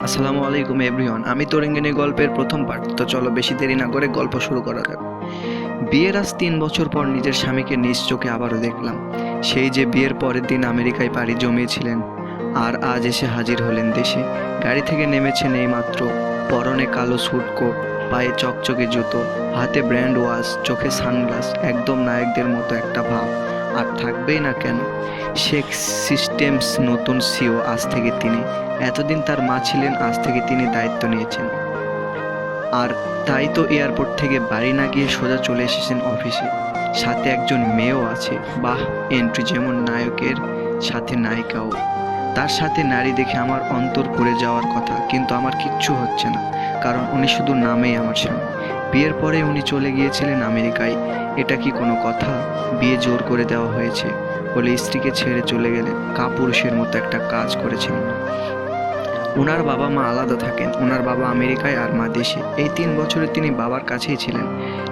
আসসালামু আলাইকুম এভরিওয়ান। আমি তরঙ্গিনী গল্পের প্রথম পার্ট। তো চলো বেশি দেরি না করে গল্প শুরু করা যাক। বিয়ের আজ 3 বছর পর নিজের স্বামীকে নিজ চোখে আবারও দেখলাম। সেই যে বিয়ের পরের দিন আমেরিকায় পাড়ি জমিয়েছিলেন, আর আজ এসে হাজির হলেন দেশে। গাড়ি থেকে নেমেছেন এইমাত্র, পরনে কালো স্যুট কোট, পায়ে চকচকে জুতো, হাতে ব্র্যান্ড ওয়াচ, চোখে সানগ্লাস, একদম নায়কদের মতো একটা ভাব। আর থাকবেই না কেন, শেখ সিস্টেমস নতুন সিও আজ থেকে তিনি। এতদিন তার মা ছিলেন, আজ থেকে তিনি দায়িত্ব নিয়েছেন। আর তাই তো এয়ারপোর্ট থেকে বাড়ি না গিয়ে সোজা চলে এসেছেন অফিসে। সাথে একজন মেয়েও আছে। বাহ, এন্ট্রি যেমন নায়কের, সাথে নায়িকাও। তার সাথে নারী দেখে আমার অন্তর পড়ে যাওয়ার কথা, কিন্তু আমার কিচ্ছু হচ্ছে না, কারণ উনি শুধু নামেই আমার স্বামী। বিয়ের পরে উনি চলে গিয়েছিলেন আমেরিকায়। এটা কি কোনো কথা? বিয়ে জোর করে দেওয়া হয়েছে বলে স্ত্রীকে ছেড়ে চলে গেলেন। কাপুরুষের মতো একটা কাজ করেছেন উনি। ওনার বাবা মা আলাদা থাকেন, ওনার বাবা আমেরিকায় আর মা দেশে। এই 3 বছরে তিনি বাবার কাছেই ছিলেন।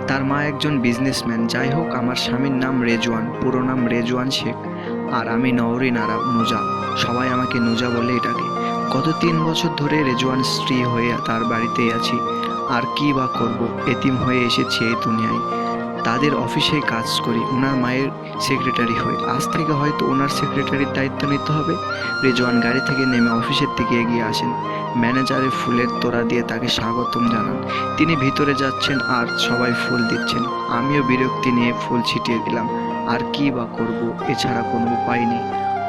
তার মা একজন বিজনেসম্যান। যাই হোক, আমার স্বামীর নাম রেজওয়ান, পুরো নাম রেজওয়ান শেখ, আর আমি নওরিন আরা নুজা। সবাই আমাকে নুজা বলেই ডাকে। গত 3 বছর ধরে রেজওয়ান স্ত্রী হয়ে তার বাড়িতেই আছি। আর কি বা করব, এতিম হয়ে এসেছি এই দুনিয়ায়। তাদের অফিসেই কাজ করি, ওনার মায়ের সেক্রেটারি হয়ে। আজ থেকে হয়তো ওনার সেক্রেটারির দায়িত্ব নিতে হবে। রেজওয়ান গাড়ি থেকে নেমে অফিসের দিকে এগিয়ে আসেন। ম্যানেজারের ফুলের তোড়া দিয়ে তাকে স্বাগতম জানান। তিনি ভিতরে যাচ্ছেন আর সবাই ফুল দিচ্ছেন। আমিও বিরক্তি নিয়ে ফুল ছিটিয়ে দিলাম। আর কি বা করব, এছাড়া কোনো উপায় নেই।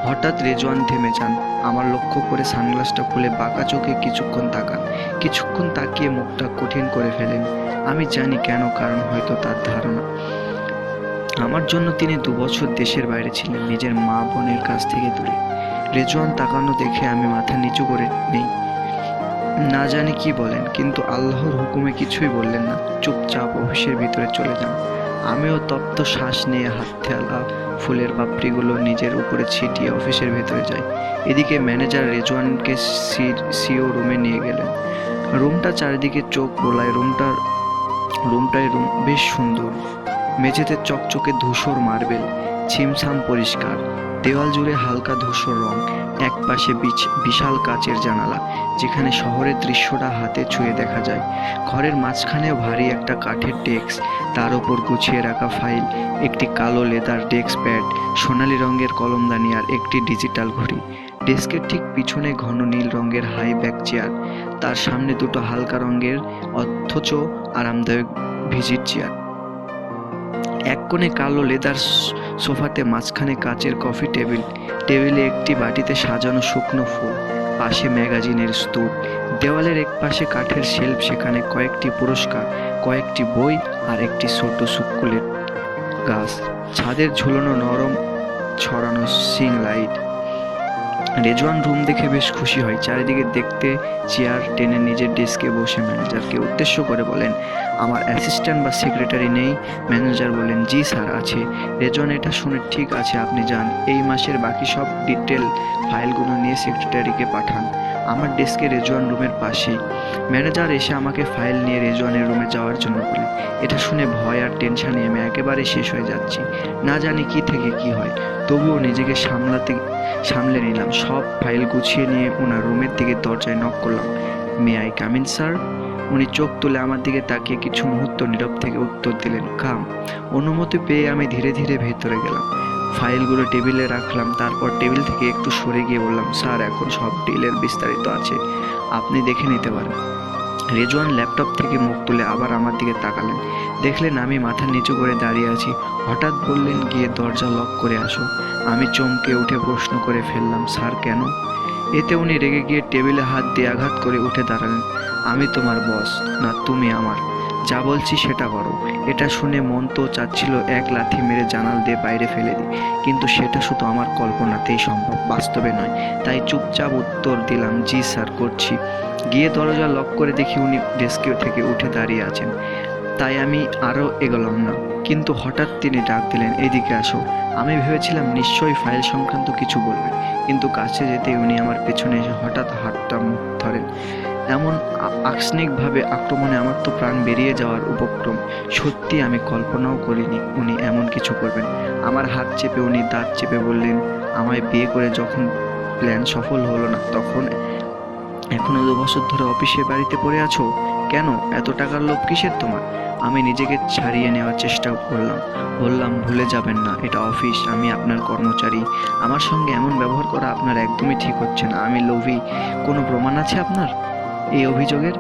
হঠাৎ রেজওয়ান থেমে যান। আমার লক্ষ্য করে সানগ্লাসটা খুলে বাঁকা চোখে কিছুক্ষণ তাকান। কিছুক্ষণ তাকিয়ে মুখটা কঠিন করে ফেলেন। আমি জানি কেন, কারণ হয়তো তার ধারণা আমার জন্য তিনি 2 বছর দেশের বাইরে ছিলেন, নিজের মা বোনের কাছ থেকে দূরে। রেজওয়ান তাকানো দেখে আমি মাথা নিচু করে নেই। না জানি কি বলেন, কিন্তু আল্লাহর হুকুমে কিছুই বললেন না। চুপচাপ অফিসের ভিতরে চলে যান। আমিও তপ্ত শ্বাস নিয়ে হাততালা ফুলের পাপড়িগুলো নিজের উপরে ছিটিয়ে অফিসের ভেতরে যাই। এদিকে ম্যানেজার রেজওয়ানকে সিও রুমে নিয়ে গেলেন। রুমটা চারিদিকে চোখ বোলায়। রুম বেশ সুন্দর। মেঝেতে চকচকে ধূসর মার্বেল, ছিমছাম পরিষ্কার। দেওয়াল জুড়ে হালকা ধূসর রং। একপাশে বিশাল কাচের জানালা, যেখানে শহরের দৃশ্যটা হাতে ছুঁয়ে দেখা যায়। ঘরের মাঝখানেও ভারী একটা কাঠের ডেস্ক, তার ওপর গুছিয়ে রাখা ফাইল, একটি কালো লেদার ডেস্ক প্যাড, সোনালি রঙের কলমদানি আর একটি ডিজিটাল ঘড়ি। ডেস্কের ঠিক পিছনে ঘন নীল রঙের হাই ব্যাক চেয়ার, তার সামনে দুটো হালকা রঙের অথচ আরামদায়ক ভিজিট চেয়ার। এক কোণে কালো লেদার সোফাতে, মাঝখানে কাচের কফি টেবিল। টেবিলে একটি বাটিতে সাজানো শুকনো ফুল, পাশে ম্যাগাজিনের স্তূপ। দেওয়ালের এক পাশে কাঠের শেলফ, সেখানে কয়েকটি পুরস্কার, কয়েকটি বই আর একটি ছোট সুকুলেট গাছ। ছাদের ঝুলানো নরম ছড়ানো সিং লাইট। রেজওয়ান রুম দেখে বেশ খুশি হয়। চারিদিকে দেখতে চেয়ার টেনে নিজের ডেস্কে বসে ম্যানেজারকে উদ্দেশ্য করে বলেন, আমার অ্যাসিস্ট্যান্ট বা সেক্রেটারি নেই? ম্যানেজার বলেন, জি স্যার আছে। রেজওয়ান এটা শুনে, ঠিক আছে, আপনি যান। এই মাসের বাকি সব ডিটেল ফাইলগুলো নিয়ে সেক্রেটারিকে পাঠান। আমার ডেস্কে রেজওয়ান রুমের পাশেই। ম্যানেজার এসে আমাকে ফাইল নিয়ে রেজওয়ানের রুমে যাওয়ার জন্য বলে। এটা শুনে ভয় আর টেনশনে আমি একেবারে শেষ হয়ে যাচ্ছি। না জানি কি থেকে কি হয়, তবুও নিজেকে সামলে নিলাম। সব ফাইল গুছিয়ে নিয়ে ওনার রুমের দিকে দরজায় নক করলাম। May I come in sir? উনি চোখ তুলে আমার দিকে তাকিয়ে কিছু মুহূর্ত নীরব থেকে উত্তর দিলেন, কাম। অনুমতি পেয়ে আমি ধীরে ধীরে ভেতরে গেলাম। ফাইলগুলো টেবিলে রাখলাম। তারপর টেবিল থেকে একটু সরে গিয়ে বললাম, স্যার, এখন সব ডিলের বিস্তারিত আছে, আপনি দেখে নিতে পারেন। রেজওয়ান ল্যাপটপ থেকে মুখ তুলে আবার আমার দিকে তাকালেন। দেখলেন আমি মাথা নিচু করে দাঁড়িয়ে আছি। হঠাৎ বললেন, গিয়ে দরজা লক করে আসো। আমি চমকে উঠে প্রশ্ন করে ফেললাম, স্যার কেন? এতে উনি রেগে গিয়ে টেবিলে হাত দিয়ে আঘাত করে উঠে দাঁড়ালেন। আমি তোমার বস না, তুমি আমার। যা বলছি সেটা করো। এটা শুনে মন তো চাচ্ছিল এক লাথি মেরে জানাল দিয়ে বাইরে ফেলে দিই, কিন্তু সেটা শুধু আমার কল্পনাতেই সম্ভব, বাস্তবে নয়। তাই চুপচাপ উত্তর দিলাম, জি স্যার, করছি। গিয়ে দরজা লক করে দেখি উনি ডেস্কে থেকে উঠে দাঁড়িয়ে আছেন। তাই আমি আরও এগোলাম না। কিন্তু হঠাৎ তিনি ডাক দিলেন, এদিকে আসো। আমি ভেবেছিলাম নিশ্চয়ই ফাইল সংক্রান্ত কিছু বলবেন, কিন্তু কাছে যেতেই উনি আমার পেছনে এসে হঠাৎ হাতটা মুখ ধরেন। এমন আকস্মিকভাবে আক্রমণে আমার তো প্রাণ বেরিয়ে যাওয়ার উপক্রম। সত্যি আমি কল্পনাও করিনি উনি এমন কিছু করবেন। আমার হাত চেপে উনি দাঁত চেপে বললেন, আমায় বিয়ে করে যখন প্ল্যান সফল হলো না, তখন এখনো 2 বছর ধরে অফিসে বাড়িতে পড়ে আছো কেন? এত টাকার লোভ কিসের তোমার? আমি নিজেকে ছাড়িয়ে নেওয়ার চেষ্টা করলাম। বললাম, ভুলে যাবেন না, এটা অফিস, আমি আপনার কর্মচারী। আমার সঙ্গে এমন ব্যবহার করা আপনার একদমই ঠিক হচ্ছে না। আমি লোভী? কোনো প্রমাণ আছে আপনার এই অভিযোগের?